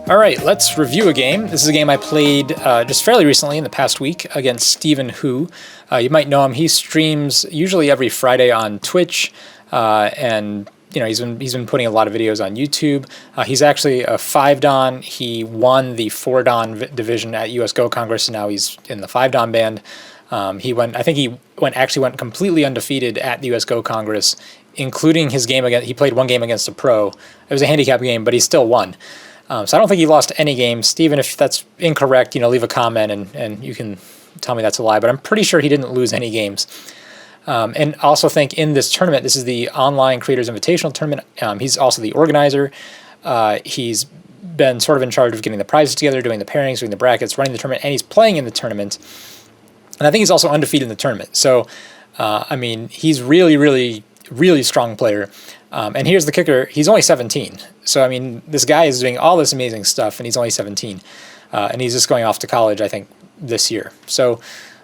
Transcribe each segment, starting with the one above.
Alright, let's review a game. This is a game I played just fairly recently in the past week against Xhu98. You might know him. He streams usually every Friday on Twitch, and he's been putting a lot of videos on YouTube. He's actually a 5-Dan. He won the 4-Dan division at US Go Congress, and now he's in the 5-Dan band. He went completely undefeated at the US Go Congress, including his game against. He played one game against a pro. It was a handicap game, but he still won. So I don't think he lost any games. Steven, if that's incorrect, leave a comment and you can tell me that's a lie. But I'm pretty sure he didn't lose any games. And I also think in this tournament, this is the Online Creators Invitational Tournament. He's also the organizer. He's been sort of in charge of getting the prizes together, doing the pairings, doing the brackets, running the tournament, and he's playing in the tournament. And I think he's also undefeated in the tournament. So, he's really strong player. And here's the kicker, he's only 17. So, this guy is doing all this amazing stuff, and he's only 17. And he's just going off to college, I think, this year. So,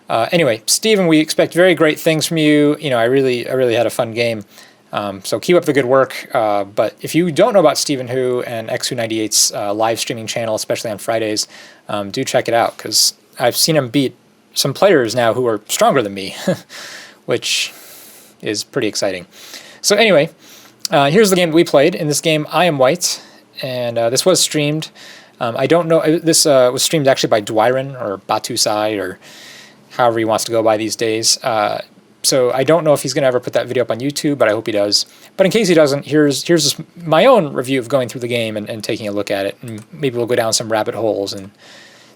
anyway, Steven, we expect very great things from you. I really had a fun game. So keep up the good work. But if you don't know about Xhu and Xhu98's live streaming channel, especially on Fridays, do check it out, because I've seen him beat some players now who are stronger than me, which is pretty exciting. So anyway, here's the game that we played. In this game, I am white, and this was streamed. I don't know, this was streamed actually by Dwyron, or Batusai, or however he wants to go by these days. So I don't know if he's going to ever put that video up on YouTube, but I hope he does. But in case he doesn't, here's just my own review of going through the game and taking a look at it. And maybe we'll go down some rabbit holes and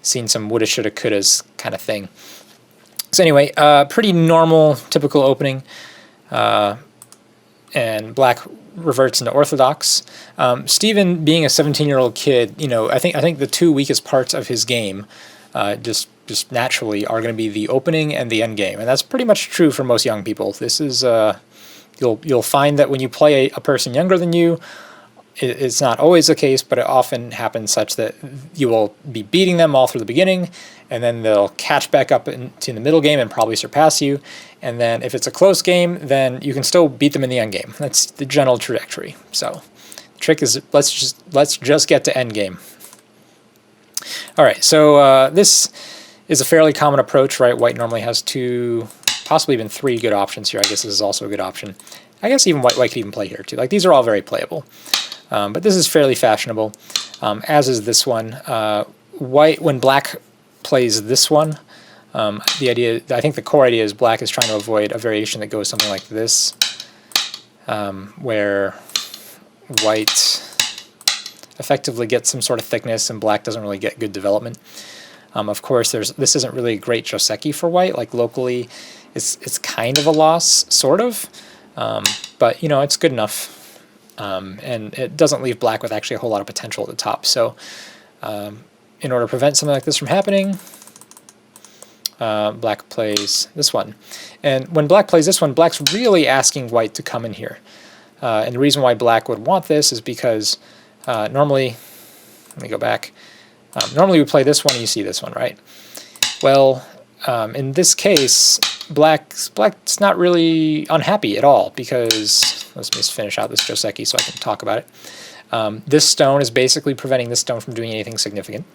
seeing some woulda, shoulda, couldas kind of thing. So anyway, pretty normal, typical opening. And black reverts into orthodox. Steven, being a 17-year-old kid, I think the two weakest parts of his game, just naturally, are going to be the opening and the end game, and that's pretty much true for most young people. This is you'll find that when you play a person younger than you, it's not always the case, but it often happens such that you will be beating them all through the beginning, and then they'll catch back up into the middle game and probably surpass you. And then if it's a close game, then you can still beat them in the end game. That's the general trajectory. So the trick is let's just get to end game. All right, so this is a fairly common approach, right? White normally has 2, possibly even 3 good options here. I guess this is also a good option. I guess even white could even play here too. Like, these are all very playable. But this is fairly fashionable, as is this one. White, when black plays this one, the idea, I think the core idea is black is trying to avoid a variation that goes something like this, where white effectively gets some sort of thickness and black doesn't really get good development. Of course, this isn't really a great Joseki for white. Like, locally, it's kind of a loss, sort of, but it's good enough. And it doesn't leave black with actually a whole lot of potential at the top. So in order to prevent something like this from happening, black plays this one. And when black plays this one, black's really asking white to come in here. And the reason why black would want this is because normally, let me go back, normally we play this one and you see this one, right? Well, in this case, black's not really unhappy at all, because let's just finish out this Joseki so I can talk about it. This stone is basically preventing this stone from doing anything significant.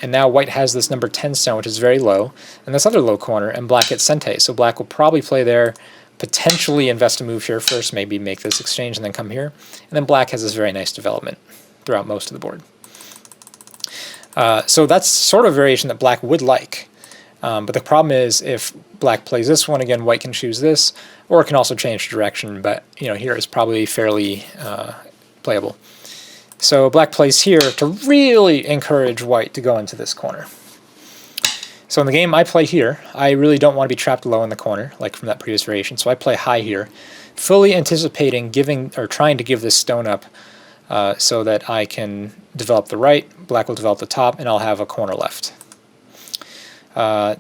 And now white has this number 10 stone, which is very low, and this other low corner, and black gets Sente. So black will probably play there, potentially invest a move here first, maybe make this exchange and then come here. And then black has this very nice development throughout most of the board. So that's sort of a variation that black would like. But the problem is, if black plays this one, again, white can choose this, or it can also change direction, but here is probably fairly playable. So black plays here to really encourage white to go into this corner. So in the game I play here, I really don't want to be trapped low in the corner, like from that previous variation, so I play high here, fully anticipating trying to give this stone up so that I can develop the right, black will develop the top, and I'll have a corner left. I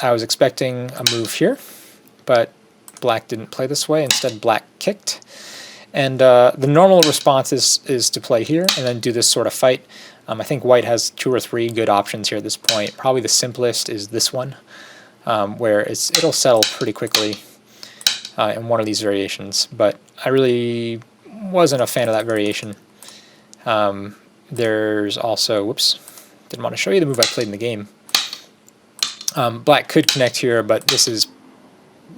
was expecting a move here, but black didn't play this way. Instead, black kicked. And the normal response is to play here and then do this sort of fight. I think white has 2 or 3 good options here at this point. Probably the simplest is this one, where it'll settle pretty quickly in one of these variations, but I really wasn't a fan of that variation. There's also, whoops, didn't want to show you the move I played in the game. Black could connect here, but this is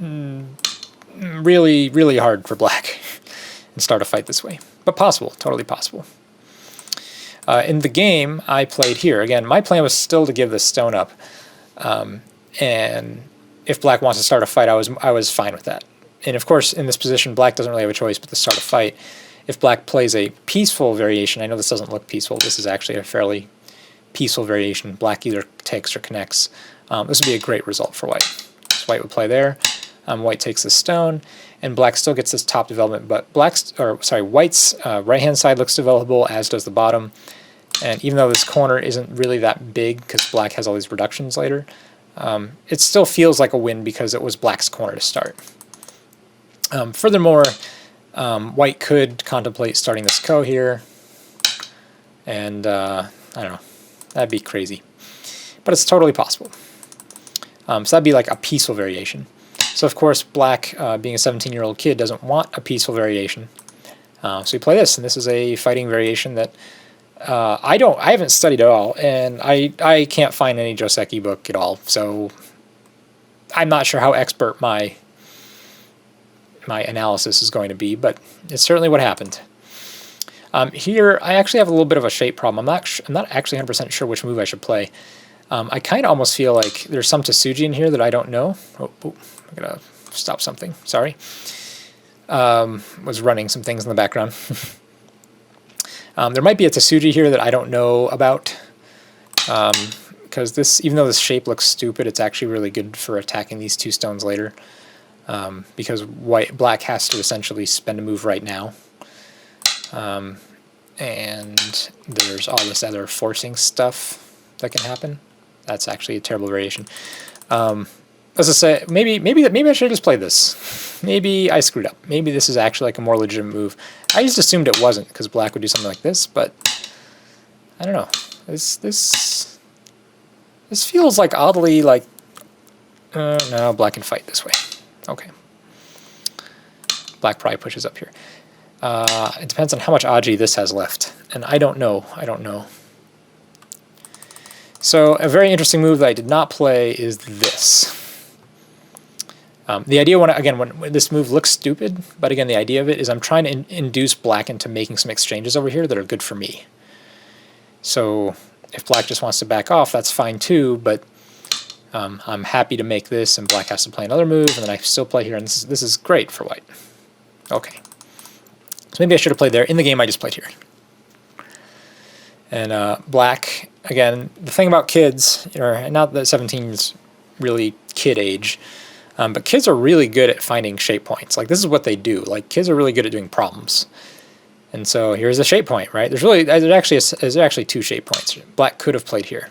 really, really hard for black and start a fight this way. But possible, totally possible. In the game, I played here. Again, my plan was still to give this stone up, and if black wants to start a fight, I was fine with that. And of course, in this position, black doesn't really have a choice but to start a fight. If black plays a peaceful variation, I know this doesn't look peaceful, this is actually a fairly peaceful variation. Black either takes or connects. This would be a great result for white. So white would play there. White takes the stone, and black still gets this top development, but white's right-hand side looks developable, as does the bottom. And even though this corner isn't really that big because black has all these reductions later, it still feels like a win because it was black's corner to start. Furthermore, white could contemplate starting this ko here, and I don't know, that'd be crazy. But it's totally possible. So that'd be like a peaceful variation. So of course, black, being a 17-year-old kid, doesn't want a peaceful variation. So we play this, and this is a fighting variation that I haven't studied at all, and I can't find any Joseki book at all. So I'm not sure how expert my analysis is going to be, but it's certainly what happened. Here, I actually have a little bit of a shape problem. I'm not actually 100% sure which move I should play. I kind of almost feel like there's some Tsuji in here that I don't know. Oh, I'm gonna stop something. Sorry. Was running some things in the background. There might be a Tsuji here that I don't know about, because even though this shape looks stupid, it's actually really good for attacking these 2 stones later. Because black has to essentially spend a move right now. And there's all this other forcing stuff that can happen. That's actually a terrible variation. As I say, maybe I should have just played this. Maybe I screwed up. Maybe this is actually like a more legitimate move. I just assumed it wasn't because black would do something like this, but I don't know. This feels like oddly like no, black can fight this way. Okay. Black probably pushes up here. It depends on how much Aji this has left, and I don't know. So a very interesting move that I did not play is this. The idea when this move looks stupid, but again the idea of it is I'm trying to induce black into making some exchanges over here that are good for me. So if black just wants to back off, that's fine too, but I'm happy to make this, and black has to play another move, and then I still play here, and this is great for white. Okay. So maybe I should have played there. In the game, I just played here. And black, again, the thing about kids, not that 17 is really kid age, but kids are really good at finding shape points. Like, this is what they do. Like, kids are really good at doing problems. And so here's a shape point, right? There's actually 2 shape points. Black could have played here.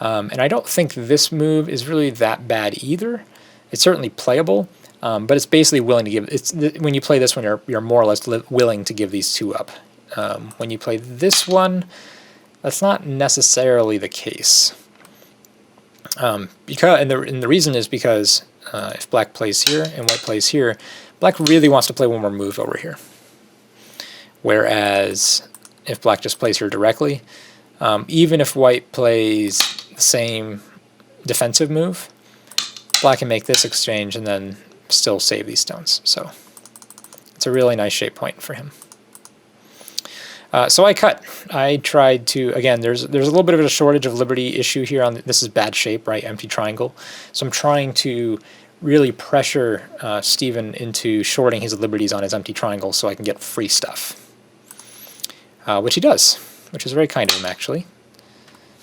And I don't think this move is really that bad either. It's certainly playable, but it's basically willing to give. When you play this one, you're more or less willing to give these 2 up. When you play this one, that's not necessarily the case. And the reason is because if black plays here and white plays here, black really wants to play one more move over here. Whereas if black just plays here directly, even if white plays the same defensive move, black can make this exchange and then still save these stones. So it's a really nice shape point for him. So I cut. I tried to, again, there's a little bit of a shortage of liberty issue here. This is bad shape, right? Empty triangle. So I'm trying to really pressure Steven into shorting his liberties on his empty triangle so I can get free stuff. Which he does, which is very kind of him, actually.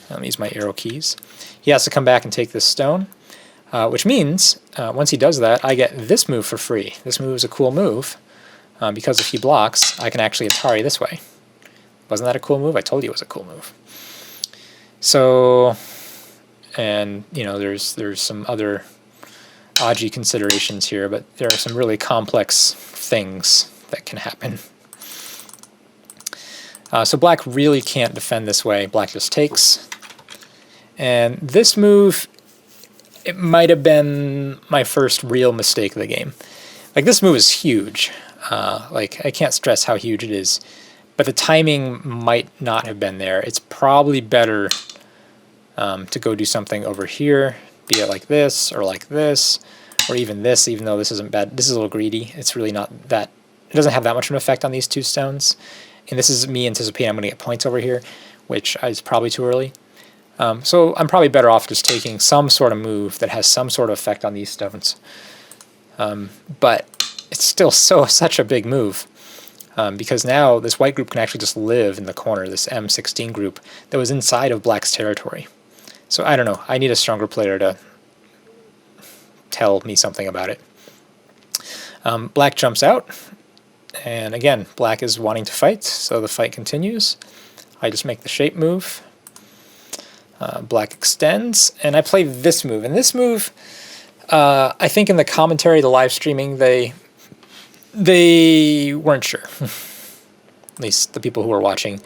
Let me use my arrow keys. He has to come back and take this stone, which means once he does that, I get this move for free. This move is a cool move, because if he blocks, I can actually Atari this way. Wasn't that a cool move? I told you it was a cool move. So, and there's some other Aji considerations here, but there are some really complex things that can happen. So black really can't defend this way. Black just takes. And this move, it might have been my first real mistake of the game. Like, this move is huge. Like, I can't stress how huge it is. But the timing might not have been there. It's probably better to go do something over here, be it like this, or even this, even though this isn't bad. This is a little greedy. It's really not that, it doesn't have that much of an effect on these two stones. And this is me anticipating I'm going to get points over here, which is probably too early. So I'm probably better off just taking some sort of move that has some sort of effect on these stones. But it's still such a big move, because now this white group can actually just live in the corner, this M16 group that was inside of black's territory. So I don't know, I need a stronger player to tell me something about it. Black jumps out, and again, black is wanting to fight, so the fight continues. I just make the shape move. Black extends, and I play this move. And this move, I think in the commentary, the live streaming, they weren't sure. At least the people who were watching.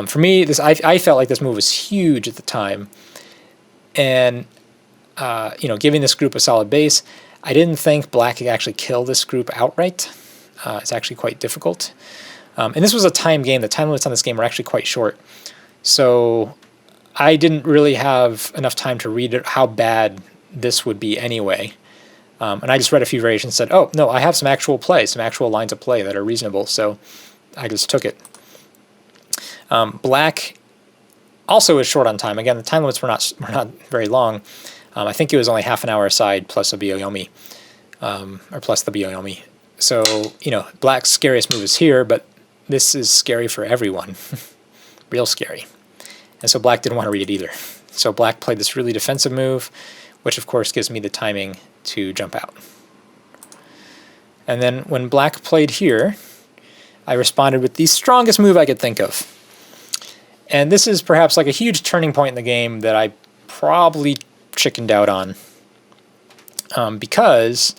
For me, I felt like this move was huge at the time. And, giving this group a solid base, I didn't think black could actually kill this group outright. It's actually quite difficult. And this was a time game. The time limits on this game were actually quite short. So I didn't really have enough time to read how bad this would be anyway. And I just read a few variations and said, oh, no, I have some actual play, some actual lines of play that are reasonable. So I just took it. Black also is short on time. Again, the time limits were not very long. I think it was only half an hour aside plus a Byoyomi, or plus the Byoyomi. So, black's scariest move is here, but this is scary for everyone. Real scary. And so black didn't want to read it either. So black played this really defensive move, which of course gives me the timing to jump out. And then when black played here, I responded with the strongest move I could think of. And this is perhaps like a huge turning point in the game that I probably chickened out on, because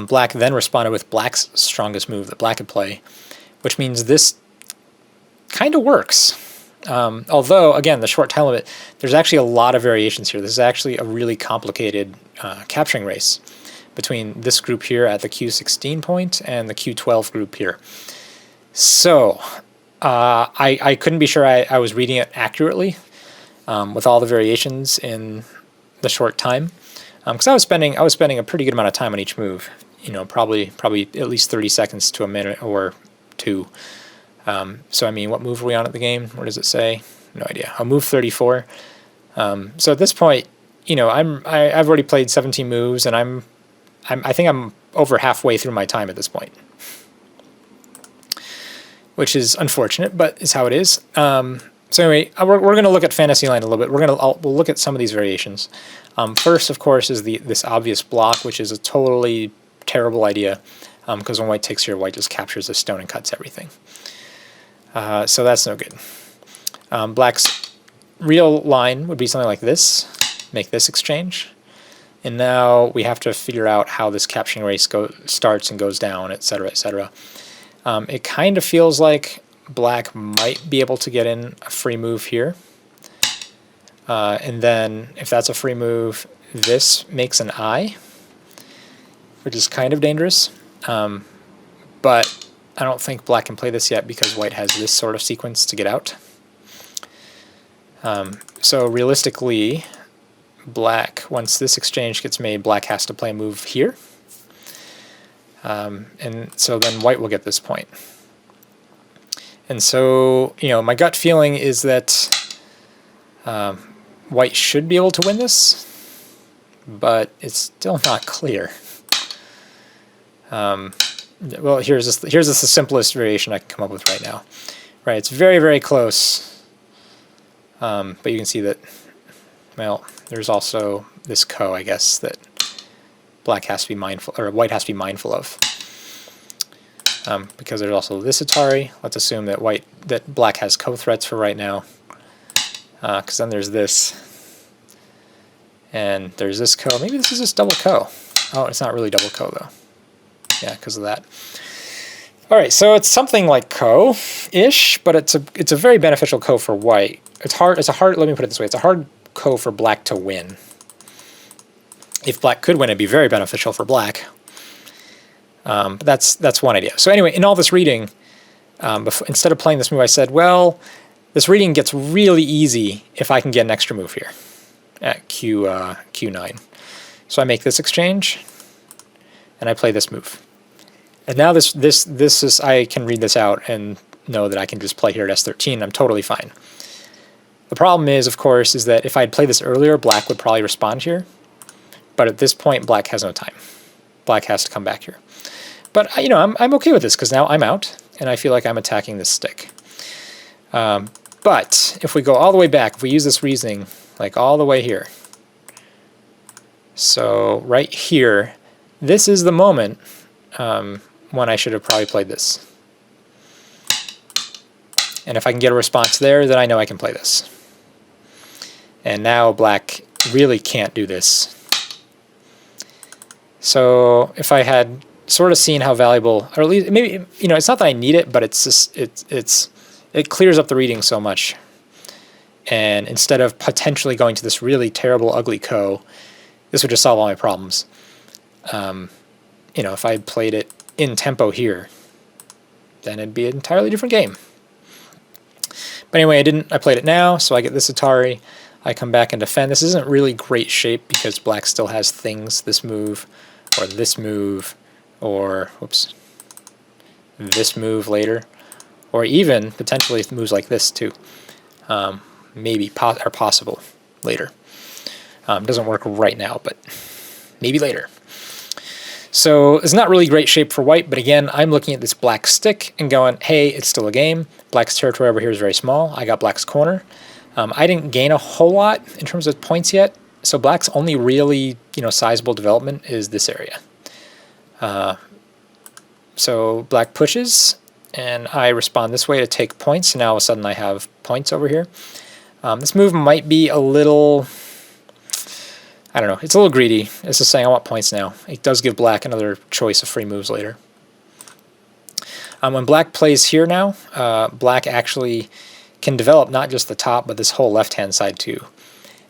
black then responded with black's strongest move that black could play, which means this kind of works. Although, again, the short time limit, there's actually a lot of variations here. This is actually a really complicated capturing race between this group here at the Q16 point and the Q12 group here. So I couldn't be sure I was reading it accurately with all the variations in the short time, because I was spending a pretty good amount of time on each move. Probably at least 30 seconds to a minute or two. So I mean, what move are we on at the game? What does it say? No idea. I'll move 34. So at this point, I've already played 17 moves, and I think I'm over halfway through my time at this point, which is unfortunate, but is how it is. So anyway, we're going to look at Fantasyland a little bit. We'll look at some of these variations. First, of course, is this obvious block, which is a totally terrible idea, because when white takes here, white just captures the stone and cuts everything. So that's no good. Black's real line would be something like this. Make this exchange. And now we have to figure out how this capturing race starts and goes down, etc., etc. It kind of feels like black might be able to get in a free move here. And then if that's a free move, this makes an I, which is kind of dangerous. But I don't think black can play this yet because white has this sort of sequence to get out. So realistically, black, once this exchange gets made, black has to play a move here. And so then white will get this point. And so, my gut feeling is that white should be able to win this, but it's still not clear. Well, here's the simplest variation I can come up with right now. Right, it's very, very close, but you can see that, well, there's also this ko, I guess, that black has to be mindful, or white has to be mindful of, because there's also this Atari. Let's assume that black has ko threats for right now, because then there's this, and there's this ko. Maybe this is just double ko. Oh, it's not really double ko though. Yeah, because of that. All right, so it's something like ko-ish, but it's a very beneficial ko for white. It's hard. Let me put it this way: it's a hard ko for black to win. If black could win, it'd be very beneficial for black. But that's one idea. So anyway, in all this reading, instead of playing this move, I said, well, this reading gets really easy if I can get an extra move here at Q9. So I make this exchange, and I play this move. And now this is, I can read this out and know that I can just play here at S13. I'm totally fine. The problem is, of course, is that if I'd played this earlier, black would probably respond here. But at this point, black has no time. Black has to come back here. But you know, I'm okay with this because now I'm out, and I feel like I'm attacking this stick. But if we go all the way back, if we use this reasoning, like all the way here. So right here, this is the moment when I should have probably played this. And if I can get a response there, then I know I can play this. And now black really can't do this. So if I had sort of seen how valuable, or at least maybe, you know, it's not that I need it, but it's just, it clears up the reading so much. And instead of potentially going to this really terrible, ugly ko, this would just solve all my problems. You know, if I had played it in tempo here, then it'd be an entirely different game. But anyway, I didn't. I played it now, so I get this Atari. I come back and defend. This isn't really great shape because black still has things, this move, or this move, or, whoops, this move later, or even potentially moves like this too. Maybe are possible later. Doesn't work right now, but maybe later. So it's not really great shape for white, but again, I'm looking at this black stick and going, hey, it's still a game. Black's territory over here is very small. I got black's corner. I didn't gain a whole lot in terms of points yet, so black's only really, you know, sizable development is this area. So black pushes, and I respond this way to take points. Now all of a sudden I have points over here. This move might be a little, I don't know, it's a little greedy. It's just saying I want points now. It does give black another choice of free moves later. When black plays here now, black actually can develop not just the top, but this whole left-hand side too.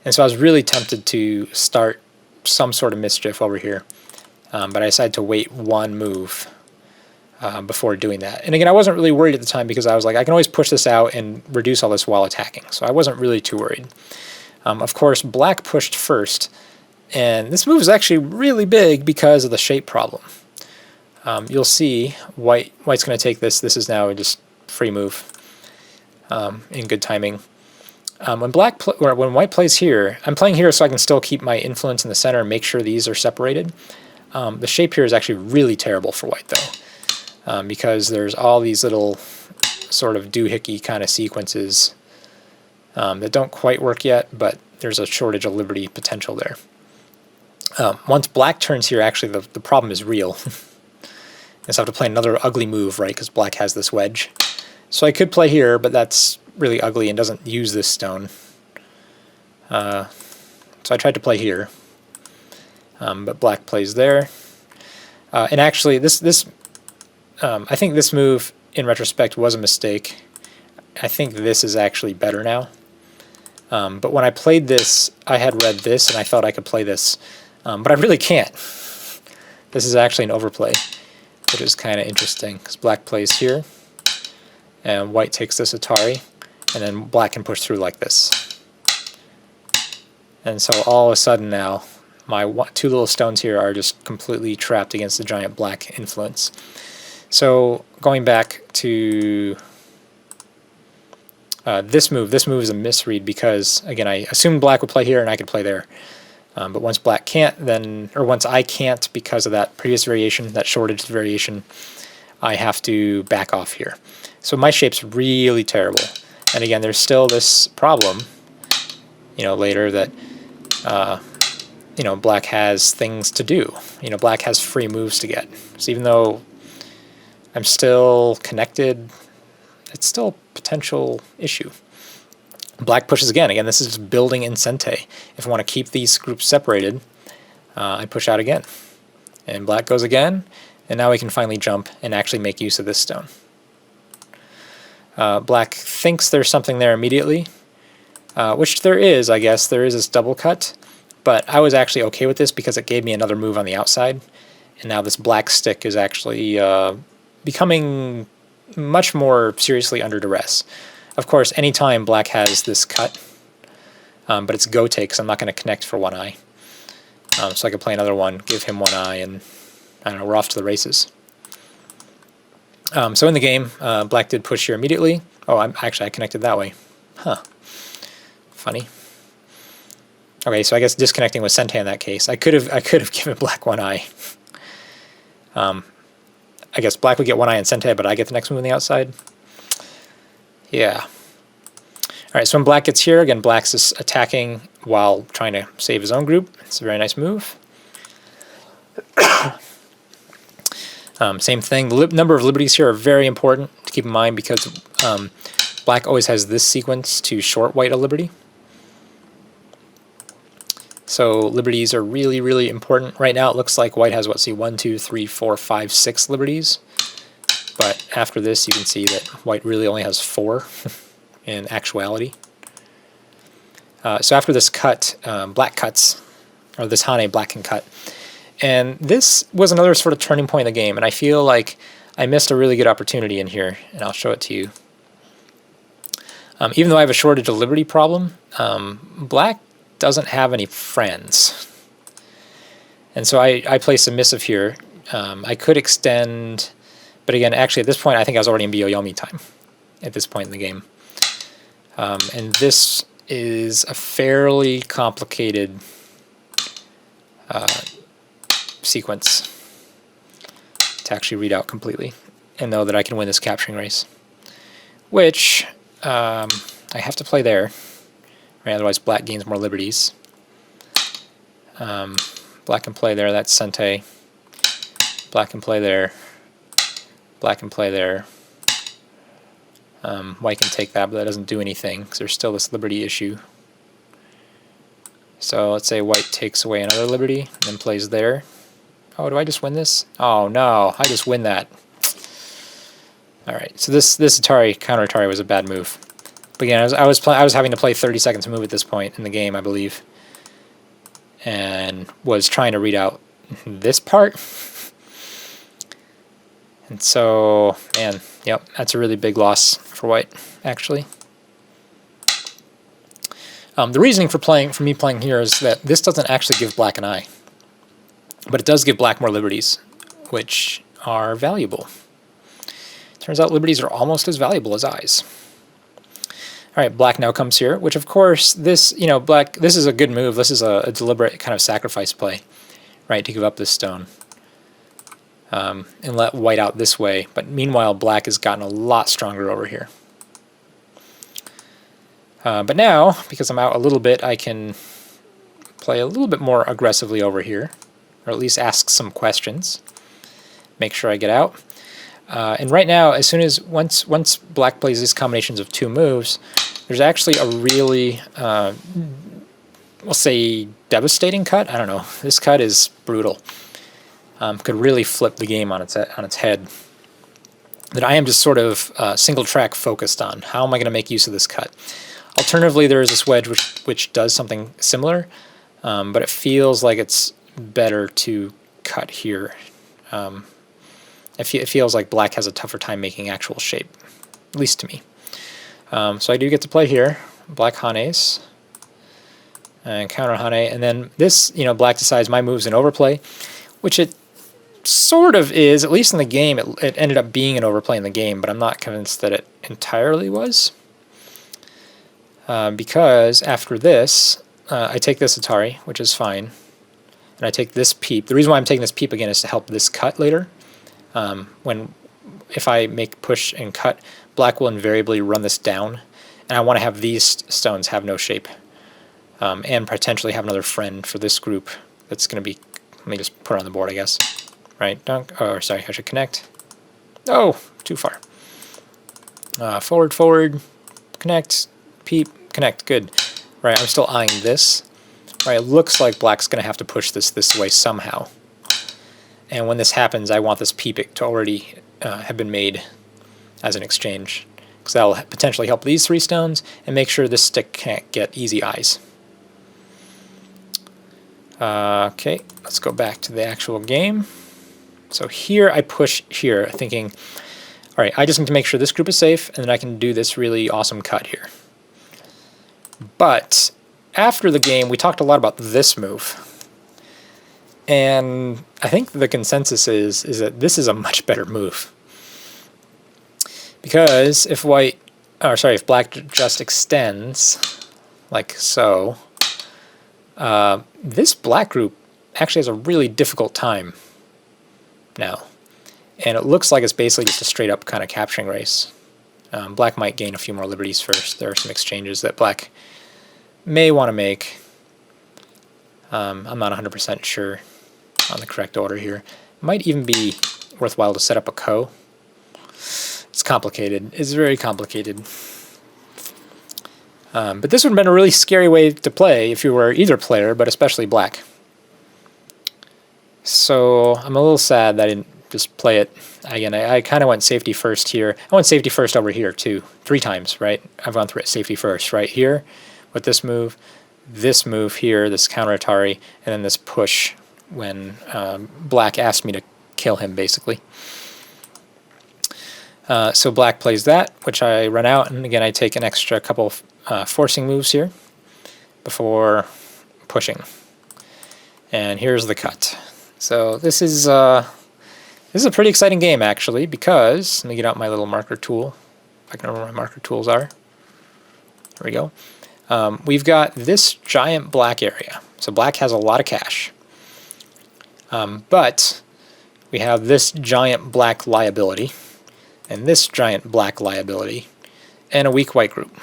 And so I was really tempted to start some sort of mischief over here. But I decided to wait one move before doing that. And again, I wasn't really worried at the time because I was like, I can always push this out and reduce all this while attacking. So I wasn't really too worried. Of course, black pushed first. And this move is actually really big because of the shape problem. You'll see white's going to take this. This is now just free move in good timing. When white plays here, I'm playing here so I can still keep my influence in the center and make sure these are separated. The shape here is actually really terrible for white though, because there's all these little sort of doohickey kind of sequences that don't quite work yet, but there's a shortage of liberty potential there. Once black turns here, actually the problem is real. I have to play another ugly move, right, because black has this wedge. So I could play here, but that's really ugly and doesn't use this stone. So I tried to play here, but black plays there. And actually, I think this move, in retrospect, was a mistake. I think this is actually better now. But when I played this, I had read this, and I thought I could play this. But I really can't. This is actually an overplay, which is kind of interesting, because black plays here, and white takes this Atari, and then black can push through like this. And so all of a sudden now, my two little stones here are just completely trapped against the giant black influence. So going back to this move is a misread because, again, I assumed black would play here and I could play there. But once black can't, once I can't because of that previous variation, that shortage variation, I have to back off here. So my shape's really terrible. And again, there's still this problem, you know, later that, you know, black has things to do. You know, black has free moves to get. So even though I'm still connected, it's still a potential issue. Black pushes again. Again, this is building incente. If I want to keep these groups separated, I push out again. And black goes again, And now we can finally jump and actually make use of this stone. Black thinks there's something there immediately, which there is, I guess. There is this double cut, but I was actually okay with this because it gave me another move on the outside. And now this black stick is actually becoming much more seriously under duress. Of course, anytime black has this cut, but it's go take, because I'm not going to connect for one eye. So I could play another one, give him one eye, and I don't know, we're off to the races. So in the game, black did push here immediately. Oh, I connected that way. Huh. Funny. Okay, so I guess disconnecting was Sente in that case. I could have given black one eye. I guess black would get one eye in Sente, but I get the next move on the outside. Yeah. All right, so when black gets here, again, black's just attacking while trying to save his own group. It's a very nice move. Same thing. The number of liberties here are very important to keep in mind because black always has this sequence to short white a liberty. So liberties are really, really important. Right now it looks like white has, what, see, 1, 2, 3, 4, 5, 6 liberties. But after this you can see that white really only has 4 in actuality. So after this cut, black cuts, or this Hane black can cut. And this was another sort of turning point in the game, and I feel like I missed a really good opportunity in here, and I'll show it to you. Even though I have a shortage of liberty problem, black doesn't have any friends. And so I play submissive here. I could extend, but again, actually at this point I think I was already in Byoyomi time at this point in the game. And this is a fairly complicated sequence to actually read out completely and know that I can win this capturing race, which I have to play there, right? Otherwise black gains more liberties. Black can play there, that's Sente. Black can play there. Black can play there. White can take that, but that doesn't do anything because there's still this liberty issue. So let's say white takes away another liberty and then plays there. Oh, do I just win this? Oh no, I just win that. Alright, so this Atari, counter Atari, was a bad move. But again, I was having to play 30 seconds to move at this point in the game, I believe. And was trying to read out this part. And so, man, yep, that's a really big loss for white, actually. The reasoning for me playing here is that this doesn't actually give black an eye, but it does give black more liberties, which are valuable. Turns out liberties are almost as valuable as eyes. All right, black now comes here, which of course this, black, this is a good move. This is a deliberate kind of sacrifice play, right, to give up this stone and let white out this way. But meanwhile, black has gotten a lot stronger over here. But now, because I'm out a little bit, I can play a little bit more aggressively over here, or at least ask some questions, make sure I get out. And right now, as soon as once black plays these combinations of 2 moves, there's actually a really, we'll say, devastating cut. I don't know. This cut is brutal. Could really flip the game on its head. That I am just sort of single track focused on. How am I going to make use of this cut? Alternatively, there is this wedge which does something similar, but it feels like it's better to cut here. It feels like black has a tougher time making actual shape, at least to me. So I do get to play here, black Hanes, and counter Hane, and then this, black decides my move's an overplay, which it sort of is, at least in the game. It ended up being an overplay in the game, but I'm not convinced that it entirely was. Because after this, I take this Atari, which is fine, and I take this peep. The reason why I'm taking this peep again is to help this cut later. If I make push and cut, black will invariably run this down, and I want to have these stones have no shape, and potentially have another friend for this group that's going to be, let me just put it on the board, I guess. Right, dunk, or sorry, I should connect. Oh, too far. Forward, forward, connect, peep, connect, good. Right, I'm still eyeing this. Right, it looks like black's going to have to push this way somehow. And when this happens, I want this Peepic to already have been made as an exchange, because that will potentially help these 3 stones and make sure this stick can't get easy eyes. Okay, let's go back to the actual game. So here I push here, thinking, all right, I just need to make sure this group is safe, and then I can do this really awesome cut here. But after the game, we talked a lot about this move. And I think the consensus is that this is a much better move. Because if if black just extends, like so, this black group actually has a really difficult time now. And it looks like it's basically just a straight up kind of capturing race. Black might gain a few more liberties first. There are some exchanges that black may want to make. I'm not 100% sure on the correct order here. Might even be worthwhile to set up a ko. It's complicated. It's very complicated. But this would have been a really scary way to play if you were either player, but especially black. So I'm a little sad that I didn't just play it. Again, I kind of went safety first here. I went safety first over here too, 3 times, right? I've gone through safety first, right here with this move here, this counter Atari, and then this push when black asked me to kill him, basically. So black plays that, which I run out, and again I take an extra couple forcing moves here before pushing. And here's the cut. So this is a pretty exciting game, actually, because, let me get out my little marker tool, if I can remember where my marker tools are. There we go. We've got this giant black area. So black has a lot of cash. But we have this giant black liability, and this giant black liability, and a weak white group.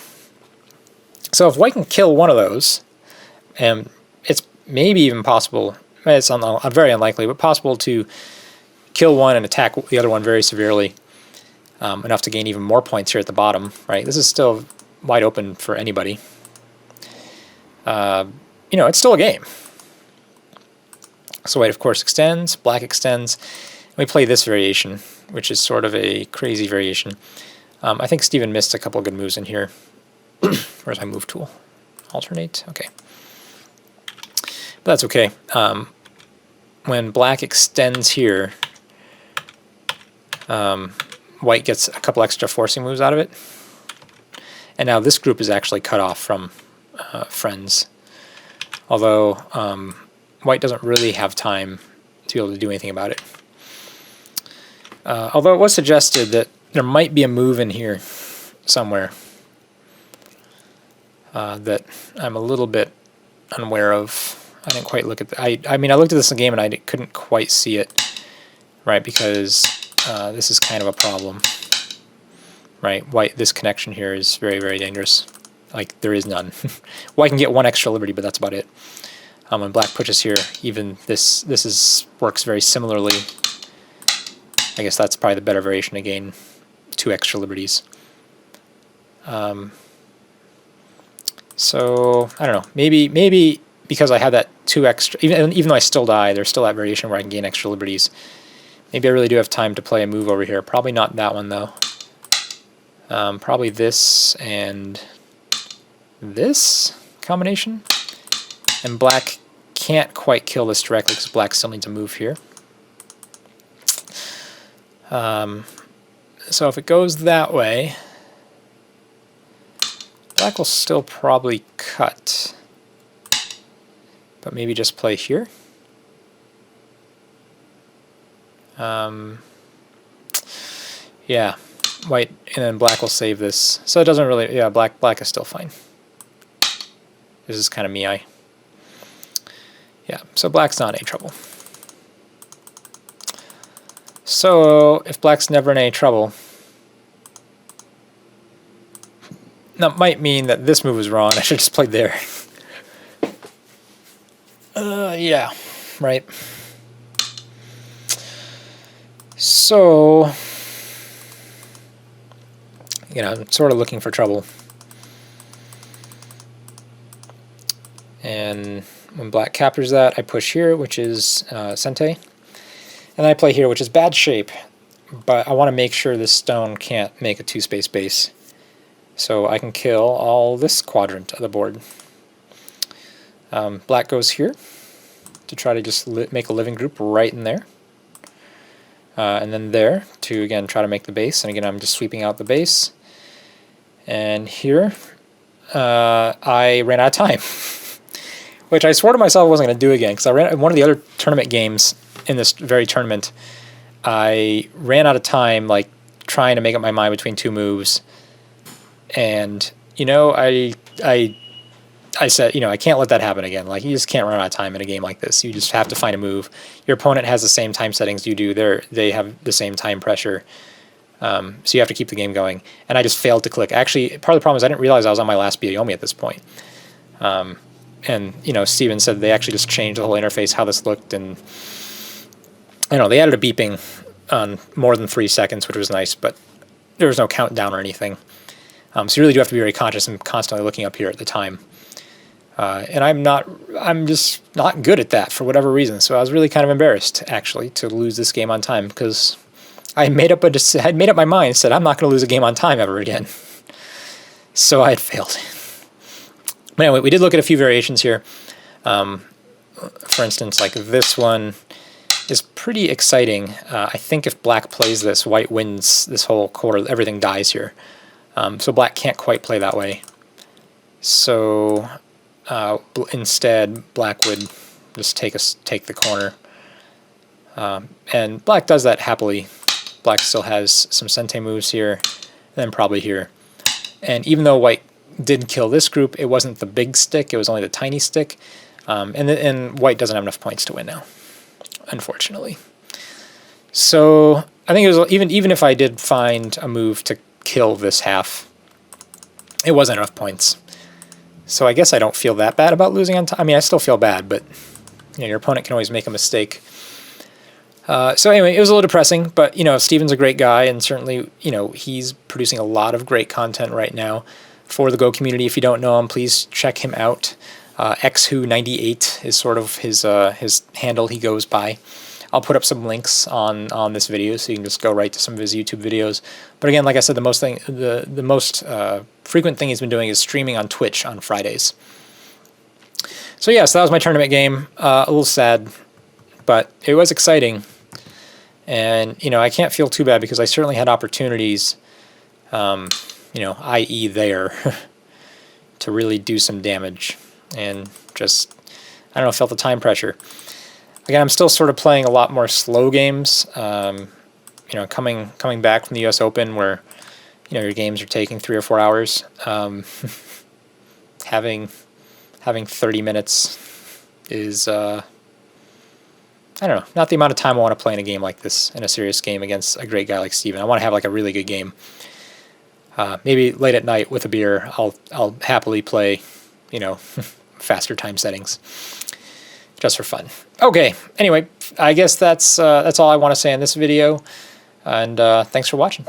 So if white can kill one of those, and it's maybe even possible, it's very unlikely, but possible to kill one and attack the other one very severely, enough to gain even more points here at the bottom, right? This is still wide open for anybody. It's still a game. So white, of course, extends, black extends. We play this variation, which is sort of a crazy variation. I think Steven missed a couple of good moves in here. Where's my move tool? Alternate? Okay. But that's okay. When black extends here, white gets a couple extra forcing moves out of it. And now this group is actually cut off from friends. Although white doesn't really have time to be able to do anything about it. Although it was suggested that there might be a move in here somewhere that I'm a little bit unaware of. I didn't quite look at I mean, I looked at this in the game and I couldn't quite see it, right? Because this is kind of a problem, right? White, this connection here is very, very dangerous. Like, there is none. White can get 1 extra liberty, but that's about it. When black pushes here, even this works very similarly. I guess that's probably the better variation to gain 2 extra liberties. So I don't know. Maybe because I have that 2 extra, even though I still die, there's still that variation where I can gain extra liberties. Maybe I really do have time to play a move over here. Probably not that one though. Probably this and this combination. And black can't quite kill this directly because black still needs a move here. So if it goes that way, black will still probably cut, but maybe just play here. Yeah, white, and then black will save this. So it doesn't really, yeah, black is still fine. This is kind of me-eye. Yeah, so black's not in any trouble. So if black's never in any trouble, that might mean that this move is wrong. I should just play there. Yeah, right. So, I'm sort of looking for trouble. And when black captures that, I push here, which is Sente. And then I play here, which is bad shape, but I want to make sure this stone can't make a 2-space base. So I can kill all this quadrant of the board. Black goes here to try to just make a living group right in there. And then there to, again, try to make the base. And again, I'm just sweeping out the base. And here, I ran out of time. Which I swore to myself I wasn't going to do again, because I ran one of the other tournament games in this very tournament. I ran out of time, like, trying to make up my mind between 2 moves. And, you know, I said, you know, I can't let that happen again. Like, you just can't run out of time in a game like this. You just have to find a move. Your opponent has the same time settings you do. They have the same time pressure. So you have to keep the game going. And I just failed to click. Actually, part of the problem is I didn't realize I was on my last Biomi at this point. And, you know, Steven said they actually just changed the whole interface, how this looked. And, I don't know, they added a beeping on more than 3 seconds, which was nice. But there was no countdown or anything. So you really do have to be very conscious and constantly looking up here at the time. And I'm just not good at that for whatever reason. So I was really kind of embarrassed, actually, to lose this game on time, because I had made up my mind, said I'm not going to lose a game on time ever again. So I had failed. But anyway, we did look at a few variations here. For instance, like this one is pretty exciting. I think if black plays this, white wins this whole quarter. Everything dies here. So black can't quite play that way. So instead, black would just take the corner. And black does that happily. Black still has some Sente moves here, and then probably here. And even though white did kill this group, it wasn't the big stick, it was only the tiny stick. And white doesn't have enough points to win now, unfortunately. So I think it was even if I did find a move to kill this half, it wasn't enough points. So I guess I don't feel that bad about losing on time. I mean, I still feel bad, but you know, your opponent can always make a mistake. So anyway, it was a little depressing, but you know, Steven's a great guy, and certainly, you know, he's producing a lot of great content right now for the Go community. If you don't know him, please check him out. Xhu98 is sort of his handle he goes by. I'll put up some links on this video, so you can just go right to some of his YouTube videos. But again, like I said, the most frequent thing he's been doing is streaming on Twitch on Fridays. So yeah, so that was my tournament game. A little sad, but it was exciting. And you know, I can't feel too bad because I certainly had opportunities, you know, i.e. there, to really do some damage, and just, I don't know, felt the time pressure. Again, I'm still sort of playing a lot more slow games. You know, coming back from the U.S. Open, where you know your games are taking 3 or 4 hours. Having 30 minutes is I don't know, not the amount of time I want to play in a game like this, in a serious game against a great guy like Steven. I want to have like a really good game. Maybe late at night with a beer, I'll happily play, you know, faster time settings, just for fun. Okay, anyway, I guess that's all I want to say in this video, and thanks for watching.